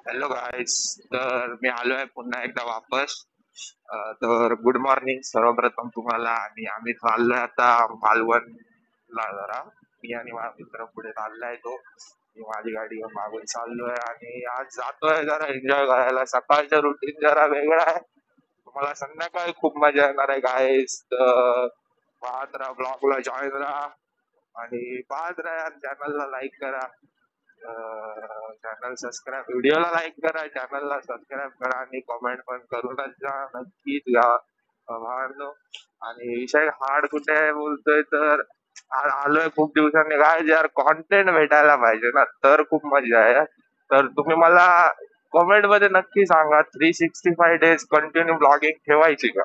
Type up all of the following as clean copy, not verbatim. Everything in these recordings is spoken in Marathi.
हॅलो गाईज, तर मी आलोय पुन्हा एकदा वापस. तर गुड मॉर्निंग सर्वप्रथम तुम्हाला. आणि आम्ही चाललोय आता मालवणला. जरा मी आणि माझा मित्र पुढे चाललाय. मी माझी गाडी मागून चाललोय आणि आज जातोय जरा एन्जॉय करायला. सकाळचं रुटीन जरा वेगळं आहे. तुम्हाला संध्याकाळी खूप मजा येणार आहे गाईज. तर पाहत राहा, ब्लॉगला जॉईन राहा आणि पाहत राहा. चॅनलला लाईक करा, चॅनल सबस्क्राईब, व्हिडिओला लाईक करा, चॅनलला सबस्क्राईब करा आणि कमेंट पण करूनच जा, नक्कीच जा भावांनो. आणि विषय हार्ड कुठे आहे बोलतोय तर आलोय खूप दिवसांनी. काय यार, कॉन्टेंट भेटायला पाहिजे ना, तर खूप मजा आहे. तर तुम्ही मला कमेंट मध्ये नक्की सांगा, 365 days कंटिन्यू ब्लॉगिंग ठेवायची का?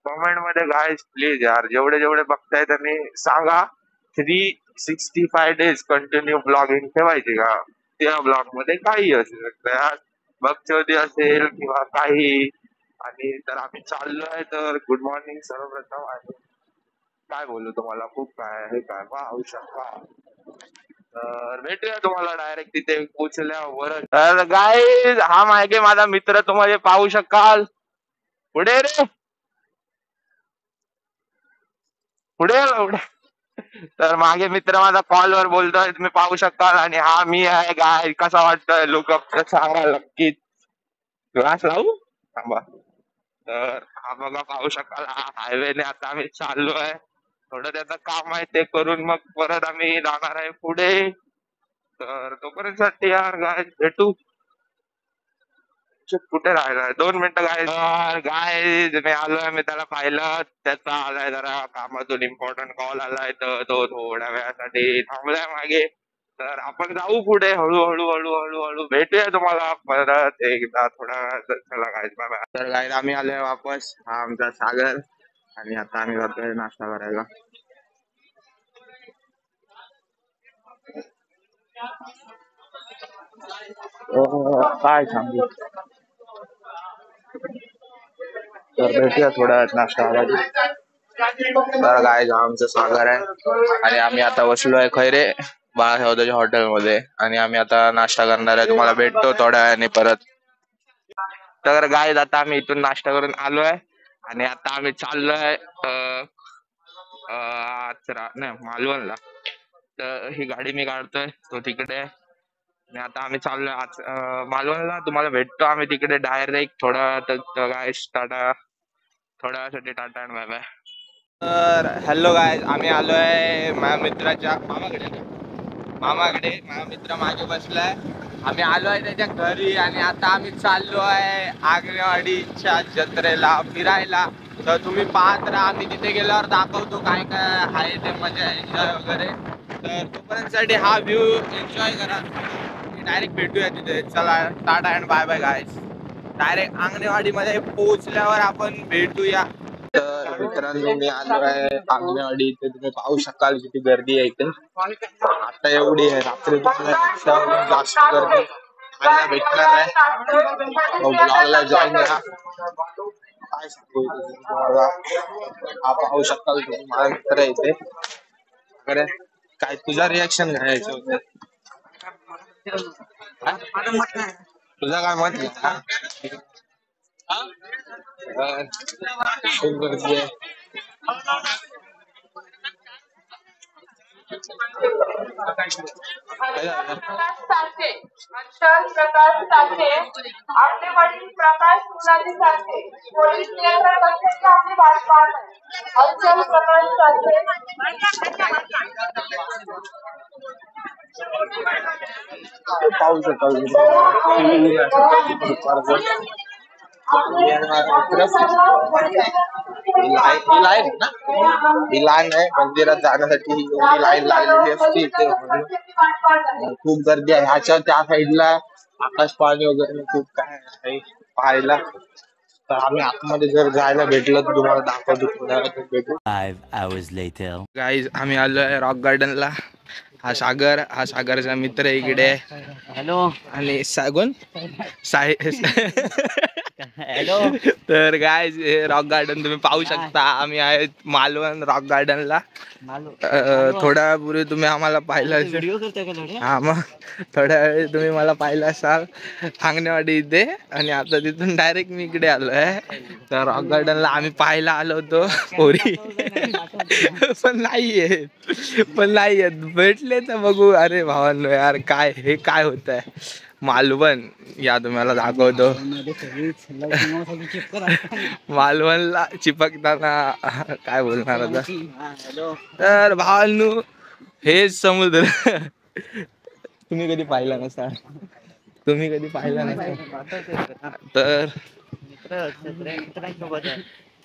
कमेंट मध्ये गाईज प्लीज यार, जेवढे जेवढे बघताय त्यांनी सांगा 365 days कंटिन्यू ब्लॉगिंग ठेवायची का? त्या ब्लॉग मध्ये काही असू शकतं यार, बकचोदी असेल किंवा काही. आणि तर आम्ही चाललोय. तर गुड मॉर्निंग सर्वप्रथम. आणि काय बोलू तुम्हाला, खूप काय हे काय पाहू शकता. तर भेटूया तुम्हाला डायरेक्ट तिथे पोचल्यावर. तर गाईज, हा मागे माझा मित्र तुम्हाला पाहू शकाल. पुढे रे, पुढे पुढे. तर मागे मित्र माझा कॉलवर बोलतोय, तुम्ही पाहू शकाल. आणि हा मी आहे. गाय कसा वाटतोय लुकअप सांगा नक्कीच. ग्लास लावू थांबा. तर हा बघा, पाहू शकाल, हा हायवेने आता आम्ही चाललोय. थोडं त्याचं काम आहे ते करून मग परत आम्ही जाणार आहे पुढे. तर तोपर्यंत यार गाय भेटू. कुठे राहिलाय, 2 मिनिटं गाय. तर गाय मी आलोय, मी त्याला पाहिलं. त्याचा आलाय जरा कामातून इम्पॉर्टंट कॉल आलाय, तर तो थोड्या वेळासाठी थांबलाय मागे. तर आपण जाऊ पुढे हळूहळू हळूहळू हळू. भेटूया तुम्हाला परत एकदा थोड्या वेळात. चला गाईज, बाय बाय. तर गाईज, आम्ही आलोय वापस. हा आमचा सागर. आणि आता आम्ही जातोय नाश्ता करायला. काय सांगू, तर भेटूया थोड्या वेळात नाश्ता करायला. तर गाईज, हा आमचा सागर आहे. आणि आम्ही आता बसलोय खैरे बाळासाहेबांच्या हॉटेलमध्ये. आणि आम्ही आता नाश्ता करणार आहे. तुम्हाला भेटतो थोड्या वेळाने परत. तर गाईज, आता आम्ही इथून नाश्ता करून आलोय. आणि आता आम्ही चाललोय नाही, मालवणला. तर ही गाडी मी काढतोय, तो तिकडे आहे. आणि आता आम्ही चाललोय आज मालवणला. तुम्हाला भेटतो आम्ही तिकडे डायरेक्ट थोडा. तर गाईज, टाटा. थोड्या वेळासाठी टाटा आणि बाय बाय. तर हॅलो गाईज, आम्ही आलोय माझ्या मित्राच्या मामाकडे. माझा मित्र मागे बसलाय. आम्ही आलोय त्याच्या घरी. आणि आता आम्ही चाललोय आगरेवाडीच्या जत्रेला फिरायला. तर तुम्ही पाहत राहा, आम्ही तिथे गेल्यावर दाखवतो काय काय आहे ते, मजा एन्जॉय वगैरे. तर तोपर्यंतसाठी हा व्ह्यू एन्जॉय करा. डायरेक्ट भेटूया तिथे. चला, tata and bye bye guys. Direct आंगणेवाडीमध्ये पोहोचल्यावर आपण भेटूया. तर मित्रांनो, मी आलो आहे आंगणेवाडी. इथे तुम्ही पाहू शकाल किती गर्दी आहे इथे. आता एवढी आहे, रात्री जास्त गर्दी पाहायला भेटणार आहे. ब्लॉगला जॉईन करा. काय सांगू तुम्हाला, हा पाहू शकाल तुम्ही माझा मित्र आहे इथे. अरे काय तुझा रिॲक्शन काय याच्यावर? तुझा काय मत आहे? खूप गर्दी आहे. प्रकाश साचे, अंशल प्रकाश साचे, आपले वडील प्रकाश मुलानी साचे, पोलीस नियंत्रण कक्षाची आपली वाट पाहत आहे. अंशल प्रकाश साचे. पाहू शकाल ही लाईन आहे मंदिरात जाण्यासाठी. एवढी लाईन लागलेली असते इथे. खूप गर्दी आहे. ह्याच्या त्या साईडला आकाश पाळणी वगैरे खूप काय आहे पाहायला. तर आम्ही आतमध्ये जर जायला भेटलं तर तुम्हाला दाखवतो थोड्या वेळात. भेटू. 5 hours later. गाईज, आम्ही आलोय रॉक गार्डनला. हा सागरचा मित्र इकडे. हॅलो. आणि सागोन साय तर काय रॉक गार्डन तुम्ही पाहू शकता. आम्ही आहे मालवण रॉक गार्डनला. थोड्या पूर्वी तुम्ही आम्हाला पाहिलं असेल. हा मग थोड्या वेळी तुम्ही मला पाहिलं असाल खांगणेवाडी इथे. आणि आता तिथून डायरेक्ट मी इकडे आलो आहे. तर रॉक गार्डनला आम्ही पाहायला आलो होतो पोरी पण नाहीये भेटले तर बघू. अरे भावांनो यार काय हे काय होत आहे मालवण. या तुम्हाला दाखवतो मालवणला चिपकताना काय बोलणार आता. तर भावांनो हेच समुद्र तुम्ही कधी पाहिला नसा.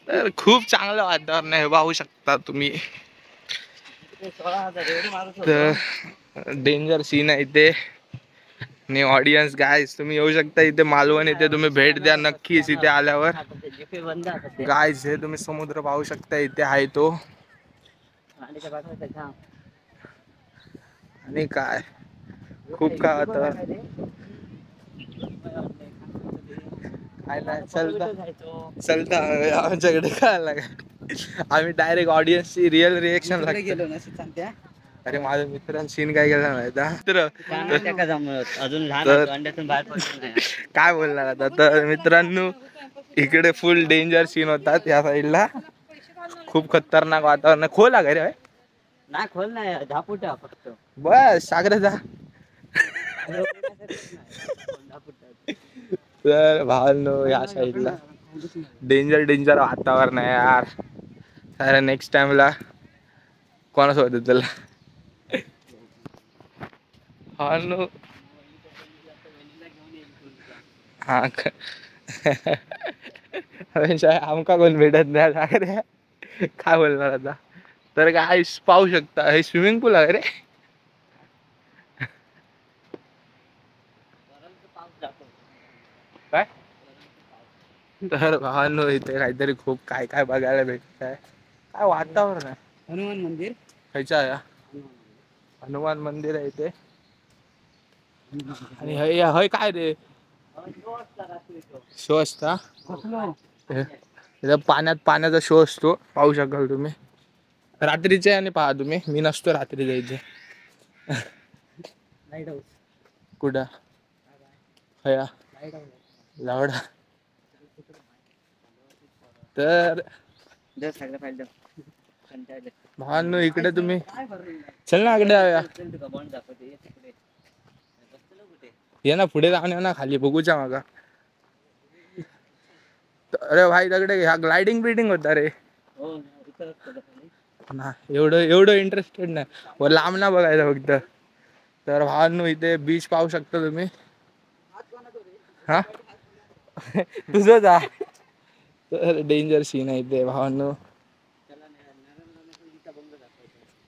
तर खूप चांगलं वातावरण आहे पाहू शकता तुम्ही. तर डेंजर सीन आहे इथे. आणि ऑडियन्स गायज तुम्ही येऊ शकता इथे मालवण. इथे तुम्ही भेट द्या नक्कीच इथे आल्यावर. गायज हे तुम्ही समुद्र पाहू शकता इथे आहे तो. आणि काय खूप काय होतं काय नाही चलता आमच्याकडे काय लागा. आम्ही डायरेक्ट ऑडियन्सची रिअल रिएक्शन गेलो ना. अरे माझ्या मित्रांनी सीन काय केला माहिती अजून काय बोलणार आता. तर मित्रांनो इकडे फुल डेंजर सीन होतात या साईडला. खूप खतरनाक वातावरण. खोल आहे रे नाही खोल नाही झापुटा फक्त बस सागर जा. तर भावांनो या साईडला डेंजर वातावरण आहे यार. अरे नेक्स्ट टाइमला कोणासोबत होत तुला भावांनो. हा आमका कोण भेटत नाही सागर काय बोलणार आता. तर काय पाहू शकता हे स्विमिंग पूल आहे रे. काय तर भावांनो इथे काहीतरी खूप काय काय बघायला भेटत आहे. काय वातावरण आहे. हनुमान मंदिर खायचं आहे. हनुमान मंदिर आहे इथे. आणि हय काय रे शो असता. पाण्याचा शो असतो पाहू शकाल तुम्ही. रात्रीचे आणि पहा तुम्ही. मी नसतो रात्री जायचे. कुठं हया लावडा. तर भावांनो इकडे तुम्ही चल ना इकडे ये ना पुढे जाऊन ना खाली बघूच्या मागा. अरे भाई दगडे ह्या ग्लायडिंग बिल्डिंग होता रे ना. एवढं इंटरेस्टेड नाही व लांब ना बघायचं फक्त. तर भावांनो इथे बीच पाहू शकता तुम्ही. हा तुझं जा. तर डेंजर सीन आहे इथे भावांनो.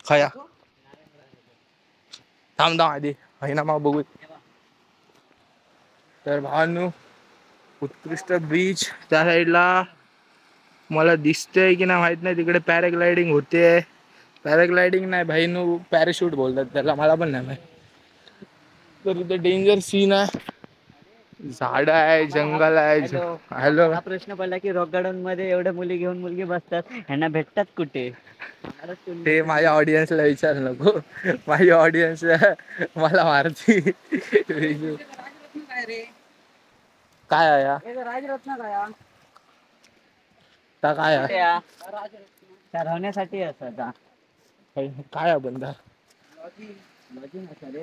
खया थांब आधी आहे ना मग बघू. तर भावांनो उत्कृष्ट बीच त्या साईडला मला दिसतंय की नाही माहित नाही. तिकडे पॅराग्लायडिंग होते. पॅराग्लायडिंग नाही भाईनो पॅराशूट बोलतात त्याला. मला पण नाही माहित. तर इथे डेंजर सीन आहे. झाड आहे जंगल आहे. हॅलो हा प्रश्न पडला की रॉक गार्डन मध्ये एवढ्या मुली घेऊन मुलगी बसतात ह्यांना भेटतात कुठे. ते माझ्या ऑडियन्सला विचार नको. माझी ऑडियन्स मला मारती. काय आहे राजरत्न काय आहे राहण्यासाठी असं काय आहे बंदा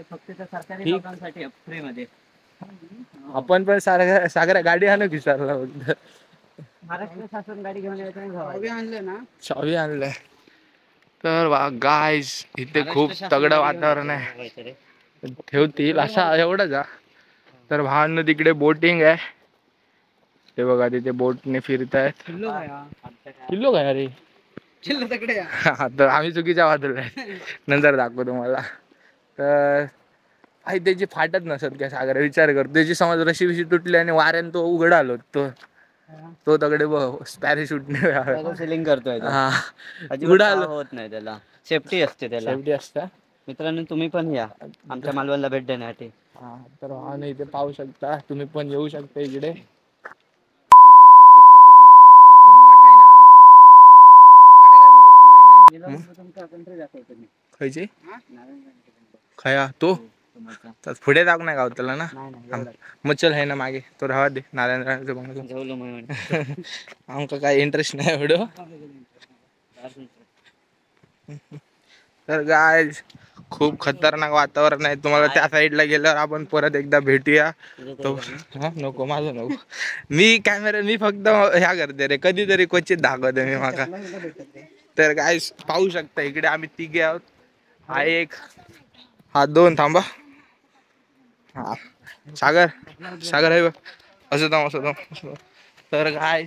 फक्त सरकारी लोकांसाठी फ्री मध्ये. आपण पण सागऱ्या गाडी आणू विचारला फक्त. महाराष्ट्र शासन गाडी घेऊन यायचं ना. चावी आणलंय. तर वा गायज इथे खूप तगडं वातावरण आहे. ठेवतील असा एवढं जा. तर भावांनो तिकडे बोटिंग आहे. ते बघा तिथे बोटने फिरतायत. किल्लो काय अरे तर आम्ही चुकीच्या बाजूला आहे. नंतर दाखवतो तुम्हाला. तर आई त्याची फाटत नसत काय सागर विचार करतो. त्याची समज रशी बिशी तुटली आणि वाऱ्याने तो उघडा आलो तो तगडे पॅराशूटने सेलिंग करतोय उडालो होत नाही. त्याला सेफ्टी असते. त्याला शेवटी असता. मित्रांनो तुम्ही पण या आमच्या मालवणला भेट देण्यासाठी. हा तर वाहन इथे पाहू शकता. तुम्ही पण येऊ शकता इकडे. खायचे खया तो तर पुढे जाऊ नाही गावतला ना मग चल आहे ना मागे तो राहा दे नारायण बघ आमका काय इंटरेस्ट नाही एवढं तर गाय खूप खतरनाक वातावरण आहे तुम्हाला त्या साईडला गेल्यावर आपण परत एकदा भेटूया तो नको माझं नको मी फक्त ह्या करते रे कधीतरी क्वचित दाखवते मी माका तर काय पाहू शकता इकडे आम्ही तिघे आहोत हा एक हा दोन थांबा हा सागर सागर आहे बघ असं थांब तर काय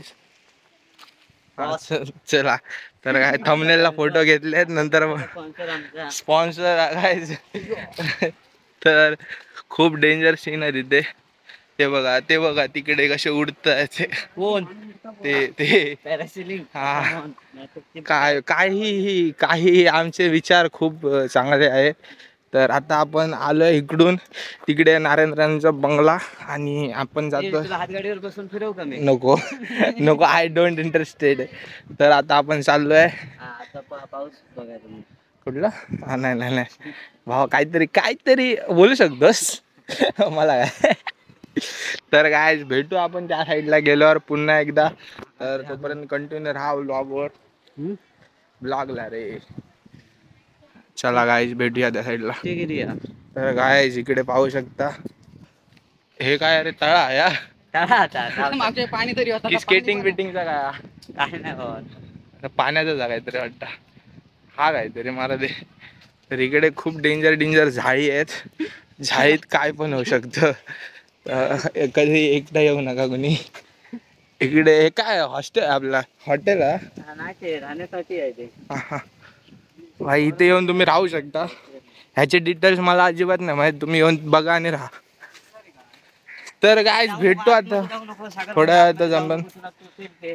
चला तर काय थंबनेलला फोटो घेतलेत नंतर स्पॉन्सर काय तर खूप डेंजर सीन आहे तिथे ते बघा तिकडे कसे उडतात ते हा काही आमचे विचार खूप चांगले आहे तर आता आपण आलोय इकडून तिकडे नारायणरांचा बंगला आणि आपण जातो हातगाडीवर बसून फिरव का मी नको नको आय डोंट इंटरेस्टेड तर आता आपण चाललोय पाऊस बघायला कुठला नाही भाऊ काहीतरी बोलू शकतोस मला काय तर काय भेटू आपण त्या साईडला गेल्यावर पुन्हा एकदा तर तोपर्यंत कंटिन्यू राहा ब्लॉगला रे चला गाईज भेटूया त्या साईडला तर गाईज इकडे पाहू शकता हे काय अरे तळा या पाणी तरी स्केटिंग बिटिंगचा काय नाही पाण्याचा जागा तरी वाटतं हा काहीतरी मला दे तर इकडे खूप डेंजर झाडी आहेत झाडीत काय पण होऊ शकतं कधी एकटा येऊ नका कोणी इकडे हे काय हॉस्टेल आपला हॉटेल नाही राहण्यासाठी आहे ते भाई इथे येऊन तुम्ही राहू शकता ह्याचे डिटेल्स मला अजिबात नाही माहिती तुम्ही येऊन बघा आणि राहा तर काय भेटतो आता थोड्या वेळात जमलं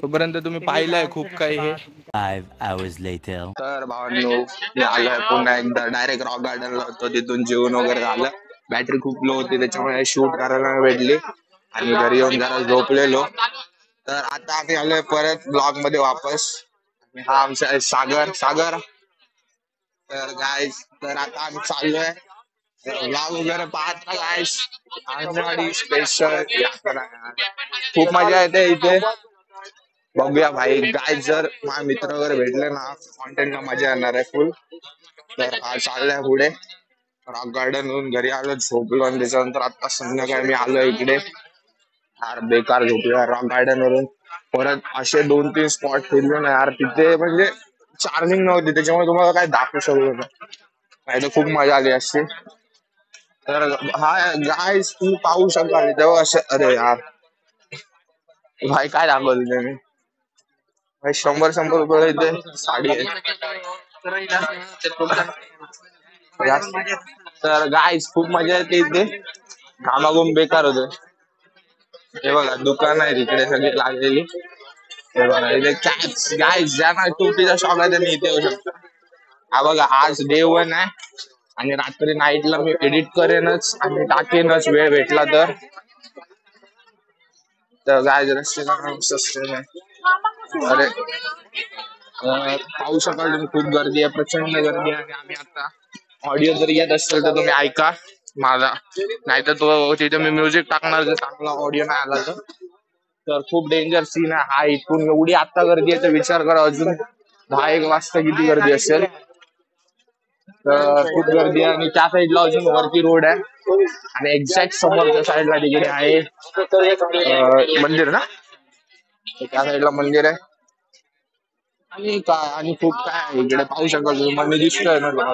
तोपर्यंत तुम्ही पाहिलंय खूप काही हे 5 hours later. तर भावांनो मी आलोय पुन्हा एकदा डायरेक्ट रॉक गार्डनला होतो तिथून जेवण वगैरे झालं बॅटरी खूप लो होती त्याच्यामुळे शूट करायला भेटली आणि घरी येऊन जरा झोपलेलो तर आता आम्ही आलोय परत ब्लॉग मध्ये वापस हा आमचा आहे सागर तर गाईज तर आता आम्ही चाललोय ब्लॉग वगैरे पाहता गाईज आंजणवाडी स्पेशल खूप मजा येते इथे बघूया भाई गाईज जर माझे मित्र वगैरे भेटले ना कॉन्टेंटला मजा येणार आहे फुल तर हा चाललाय पुढे रॉक गार्डन वरून घरी आलो झोपलो आणि त्याच्यानंतर आता संध्याकाळी मी आलो इकडे यार बेकार झोपलो रॉक गार्डन वरून परत असे 2-3 स्पॉट फिरलो ना यार तिथे म्हणजे चार्जिंग नव्हती त्याच्यामुळे तुम्हाला काय दाखवू शकलो नाही तर खूप मजा आली असते तर हा गाईज तुम्ही पाहू शकाल तेव्हा असे अरे यार भाई काय दाखवलं तुम्ही भाई 100 रुपये इथे साडी आहे तर गाईज खूप मजा येते इथे घामाघूम बेकार होते हे बघा दुकान आहे तिकडे सगळी लागलेली हे बघा इथे कॅप्स गाईज ज्यांना टोपीचा शॉक आहे त्यांनी इथे येऊ शकता हा बघा आज डे 1 आहे आणि रात्री नाईटला मी एडिट करेनच आणि टाकेनच वेळ भेटला तर गाईज रस्ते अरे पाहू शकाल तुम्ही खूप गर्दी आहे प्रचंड गर्दी आहे आणि आम्ही आता ऑडिओ जर येत असेल तर तुम्ही ऐका माझा नाहीतर तो तिथे मी म्युझिक टाकणार जर चांगला ऑडिओ नाही आला तर खूप डेंजर सीन आहे हा इथून एवढी आता गर्दी आहे तर विचार करा अजून 10-1 वाजता किती गर्दी असेल तर खूप गर्दी आहे आणि त्या साईडला अजून वरती रोड आहे आणि एक्झॅक्ट समोरच्या साईडला तिकडे आहे मंदिर ना त्या साईडला मंदिर आहे आणि खूप काय आहे इकडे पाहू शकाल तुम्ही मंदिर दिसतोय ना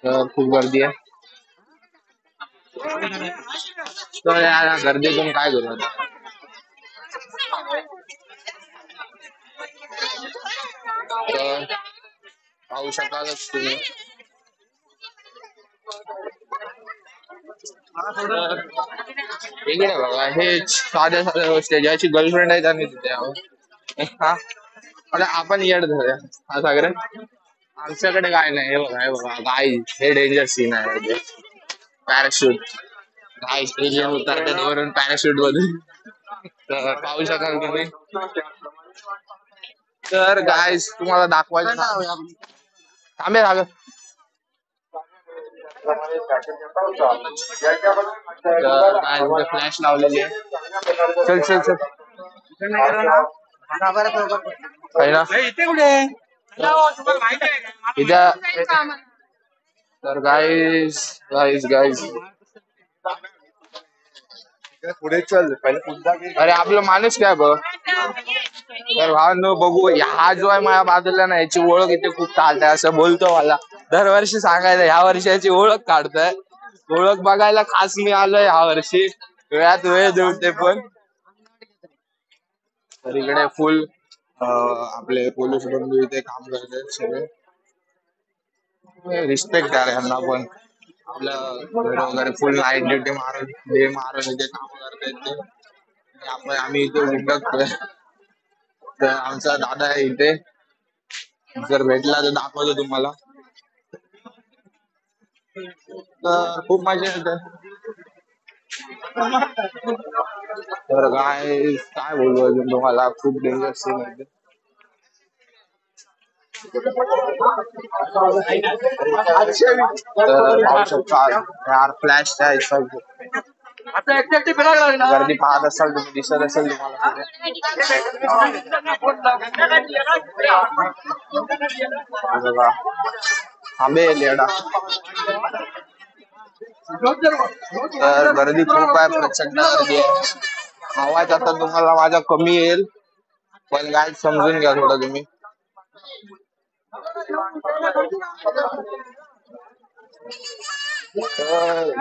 तर खूप गर्दी आहे तर या गर्दीतून काय करू आता तर पाहू शकालच तुम्ही इकडे बघा हे साध्या गोष्टी ज्याची गर्लफ्रेंड आहे त्याने तिथे हा आता आपण येड धरूया हा सागर आमच्याकडे काय नाही हे बघा गाय हे डेंजर सीन आहे पॅराशूट गाय एलियन उतरतात वरून पॅराशूट मधून तर पाहू शकाल तुम्ही तर गाईज तुम्हाला दाखवायचं थांबे झालं. तर गाईज फ्लॅश लावलेली आहे. चल चल चल आहे ना इथं. तर गाईज गाईज गाईज पुढे चल पहिले. अरे आपला माणूस काय बघ. तर भावांनो बघू हा जो आहे माझ्या बाजूला ना याची ओळख इथे खूप चालते असं बोलतो मला. दरवर्षी सांगायचं ह्या वर्षी याची ओळख काढतोय. ओळख बघायला खास मी आलोय ह्या वर्षी. वेळात वेळ देऊ ते पण. तर इकडे फुल आपले पोलीस बंधू इथे काम करतात सगळे. रिस्पेक्ट द्या यांना पण. आपलं घर वगैरे फुल नाईट ड्युटी मारून डे मारून इथे काम करतात ते. आपण आम्ही इथे उडकतोय. तर आमचा दादा आहे इथे. जर भेटला तर दाखवतो तुम्हाला. तर खूप मजा येते. तर काय बोलू अजून तुम्हाला खूप डेंजर सीन आहे. तर पाहू शकता यार फ्लॅश गर्दी पाहत असाल तुम्ही दिसत असेल तुम्हाला बघा आंबे लेडा. तर गर्दी खूप आहे प्रचंड गर्दी आहे. आवाज आता तुम्हाला माझा कमी येईल पण काय समजून घ्या थोडं तुम्ही.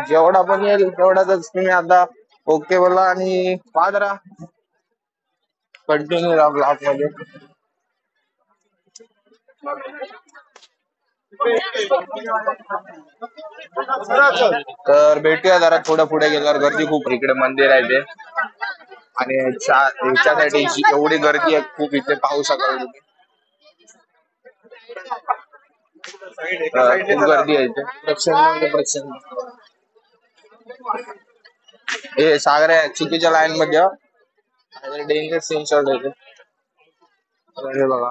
जेवढा पण येईल तेवढाच तुम्ही आता ओके बोला आणि पाहत राहा. कंटिन्यू राहा ब्लॉग मध्ये. तर भेटूया जरा थोडं पुढे गेल्यावर. गर्दी खूप इकडे मंदिर आहे ते आणि ह्याच्यासाठी एवढी गर्दी आहे खूप इथे पाहू शकाल तुम्ही. खूप गर्दी आहे इथे प्रचंड प्रचंड. हे सागर आहे चुकीच्या लाईन मध्ये डेंजर सीन चालू आहे. हे बघा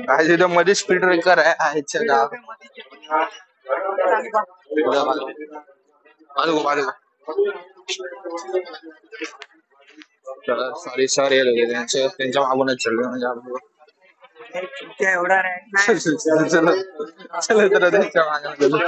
काय तिथं मध्ये स्पीड ब्रेकर आहे सॉरी सॉरी त्यांच्या मागूनच चालू म्हणजे चल तर त्यांच्या मागून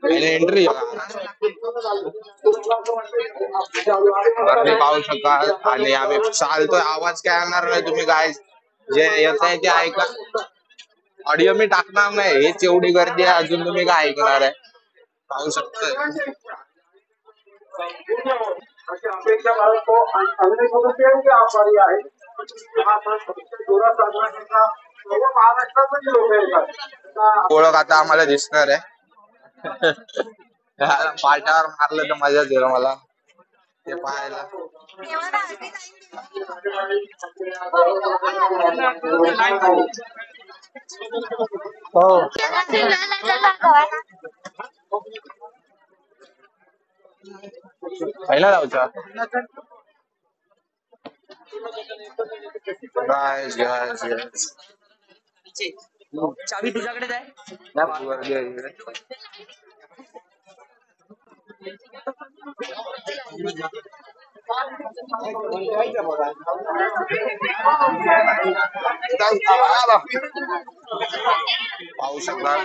एंट्री गर्दी पाहू शकाल आणि आम्ही चालतोय. आवाज काय येणार नाही तुम्ही काय जे येत आहे ते ऐका. ऑडिओ मी टाकणार नाही. हेच एवढी गर्दी आहे अजून तुम्ही काय ऐकणार आहे पाहू शकतोय. अपेक्षा बाळगतो आणि अभिनय आभारी आहे. ओळख आता आम्हाला दिसणार आहे. पाटावर मारलं तर मजाच येईल मला ते पाहायला. हो पहिला जाऊचा चावी तुझ्याकडेच आहे. पाहू शकता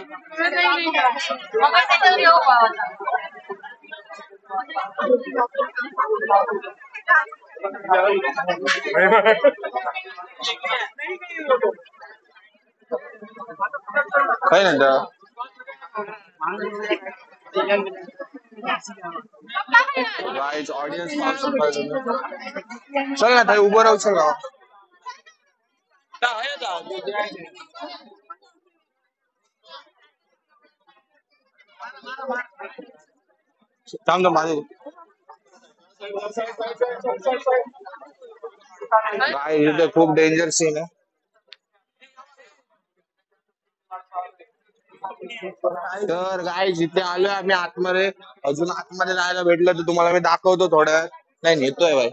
काही नाही ऑडियन्स चल ना ताई उभं राहू चल ना. थांब ना माझे काय इथे खूप डेंजर सीन आहे. तर काय जिथे आलोय आम्ही आतमध्ये, अजून आतमध्ये जायला भेटलं तर तुम्हाला मी दाखवतो थोड्या वेळात. नाही नेतोय बाई.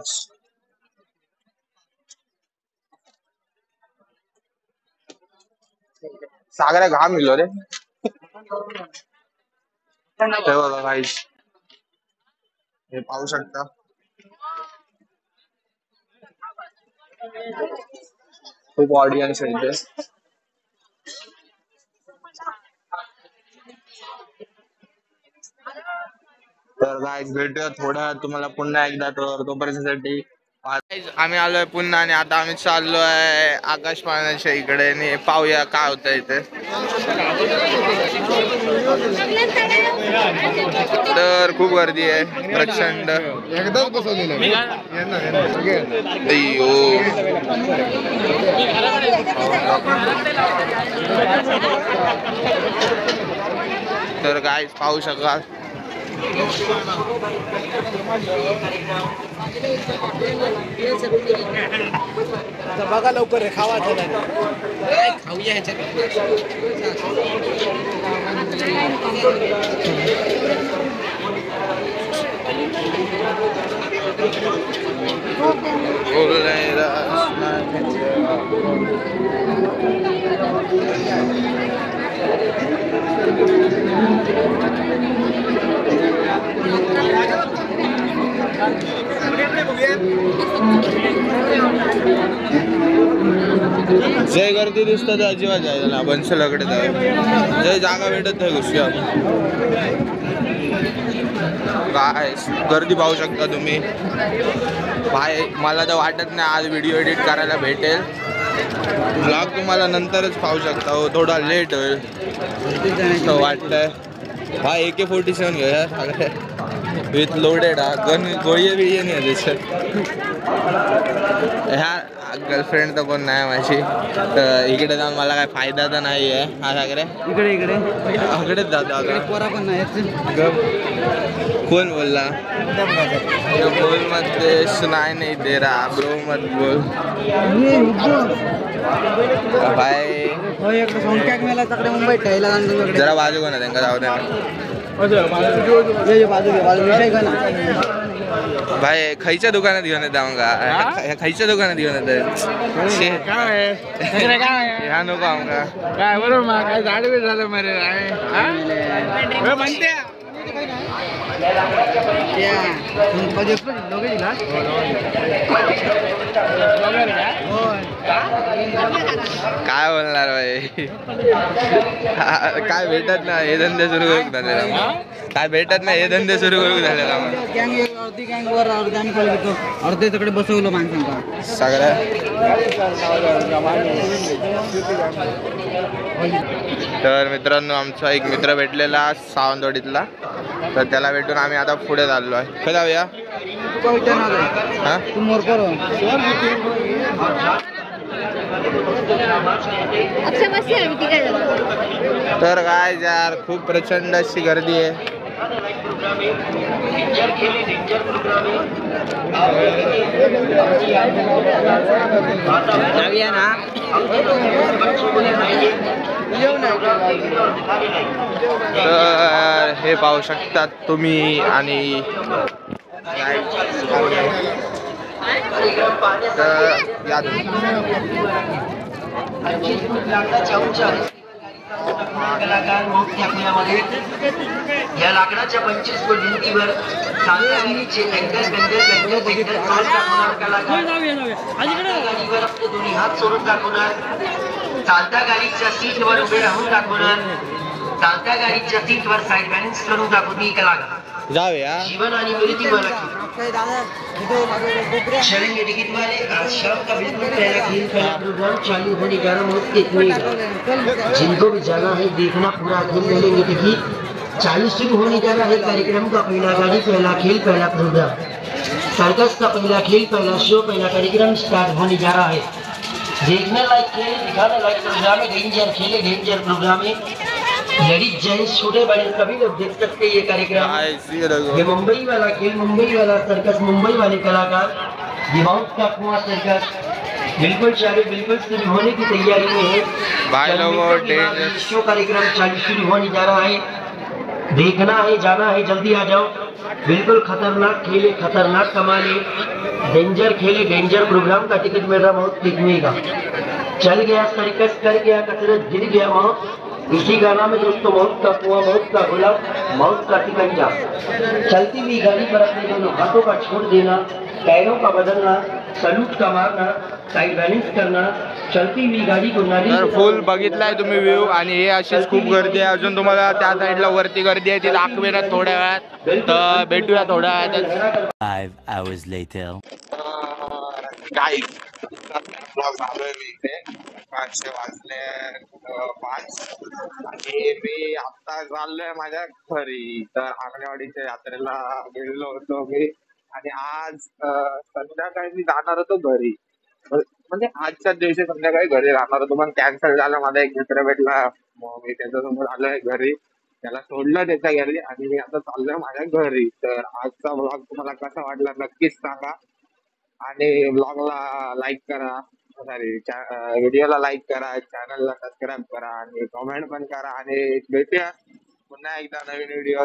सागरा घाम इलो रे. हे बघा गाईस, हे पाहू शकता. खूप ऑडियन्स आहे इथे. तर गाईस भेटूया थोड्या तुम्हाला पुन्हा एकदा. तर तोपर्यंतसाठी आम्ही आलोय पुन्हा आणि आता आम्ही चाललोय आकाश पाळण्याच्या इकडे आणि पाहूया काय होतं इथे. तर खूप गर्दी आहे प्रचंड. एकदाच बसवलेलं. तर गाईस पाहू शकाल. बघा लवकर रे, खावा खाऊया जय गर्दी दिसतं तर अजिबात जायचं ना. बनशेलाकडे जय जागा भेटत नाही गोष्टी. काय गर्दी पाहू शकता तुम्ही. भाई मला तर वाटत नाही आज व्हिडिओ एडिट करायला भेटेल. ब्लॉग तुम्हाला नंतरच पाहू शकता. हो थोडा लेट होईल वाटतंय. हा AK-47 घेऊया सगळे विथ लोडेड. हा गन गोळी बिळी नाही त्याच्यात. ह्या गर्लफ्रेंड तर कोण नाही माझी. तर इकडे जाऊन मला काय फायदा तर नाही आहे. हा सागरे इकडे इकडे इकडेच जातो आता. पोरा पण नाही. कोण बोलला बोल मत सुनाय नाही दे रहा ब्रो मत बोल भाई. मुंबईत ठेवला जरा बाजू कोण त्यांना जाऊ द्या. भाई खायच्या दुकानात घेऊन येत आमका. खायच्या दुकानात घेऊन येत ह्या नको आमका. काय बरोबर काय झाड बी झालं मरे म्हणते. काय बोलणार भाई. काय भेटत नाही हे धंदे सुरू करू झाले. काय भेटत नाही हे धंदे सुरू करू झाले. अर्धे तिकडे बसवलं माणसांना सगळं. तर मित्रांनो आमचा एक मित्र भेटलेला सावंतवाडीतला. तर त्याला भेटून आम्ही आता पुढे चाललो आहे. कधी जाऊया. तर काय यार खूप प्रचंड अशी गर्दी आहे. जाऊया ना. तर हे पाहू शकतात तुम्ही. आणि या लाकडाच्या 25 फूट भिंतीवर सांगागिरीचे गाडीवर आपले दोन्ही हात सोडून दाखवणार. चालत्या गाडीच्या सीटवर उभे राहून दाखवणार. चालत्या गाडीच्या सीटवर साईड बॅलन्स करून दाखवते कलाकार. जाऊया. जीवन आणि मृत्यु चलेंगे टिकट वाले. आज शाम का बिल्कुल पहला खेल पहला प्रोग्राम चालू होने जा रहा है. जिनको भी जाना है देखना पूरा खेल ले लेंगे टिकट. चालू शुरू होने जा रहा है कार्यक्रम का पहला गाड़ी पहला खेल पहला प्रोग्राम. सर्कस का पहला खेल पहला शो पहला कार्यक्रम स्टार्ट होने जा रहा है. देखने लायक खेल दिखाने लायक प्रोग्राम है. डेंजर खेल है डेंजर प्रोग्राम है. लेडीज जेंट्स छोटे बड़े सभी लोग देख सकते हैं ये कार्यक्रम। ये मुंबई वाला खेल, मुंबई वाला सर्कस, मुंबई वाले कलाकार, ये माउथ का कुआं सर्कस बिल्कुल चालू, बिल्कुल शुरू होने की तैयारी में है भाई लोगों। शो कार्यक्रम चालू शुरू होने जा रहा है, देखना है, जाना है, जल्दी आ जाओ। बिल्कुल खतरनाक खेले, खतरनाक कमाले, डेंजर खेले, डेंजर प्रोग्राम का टिकट मिल रहा मौत देखने का। चल गया सर्कस, कर गया कसरत, गिर गया मौत, इसी का नाम है दोस्तों मौत का कुआं, मौत का गुलाब, मौत का टिकंजा। चलती हुई गाड़ी पर अपने दोनों हाथों का छोड़ देना, पैरों का बदलना, सलूट का मारना, साइड बैलेंस करना, चलती हुई गाडी को नाली। तर फुल बघितलाय तुम्ही व्ह्यू आणि हे अशीच खूप गर्दी आहे. अजून तुम्हाला त्या साईडला वरती गर्दी आहे ती दाखवेन थोड्या वेळात. तर भेटूया थोड्या वेळात. 5 hours later. झालोय मी इथे 5 वाजले 5 आणि मी आता चाललोय माझ्या घरी. तर आंगणेवाडीच्या यात्रेला गेलेलो होतो मी आणि आज संध्याकाळी मी जाणार होतो घरी. म्हणजे आजच्याच दिवशी संध्याकाळी घरी राहणार होतो पण कॅन्सल झालं. माझा एक मित्र भेटला, मग मी त्याच्यासमोर आलोय घरी, त्याला सोडलं त्याच्या घरी आणि मी आता चाललोय माझ्या घरी. तर आजचा ब्लॉग तुम्हाला कसा वाटला नक्कीच सांगा आणि ब्लॉगला लाईक करा, सॉरी व्हिडिओला लाईक करा, चॅनलला सबस्क्राईब करा आणि कमेंट पण करा आणि भेटूया पुन्हा एकदा नवीन व्हिडिओ.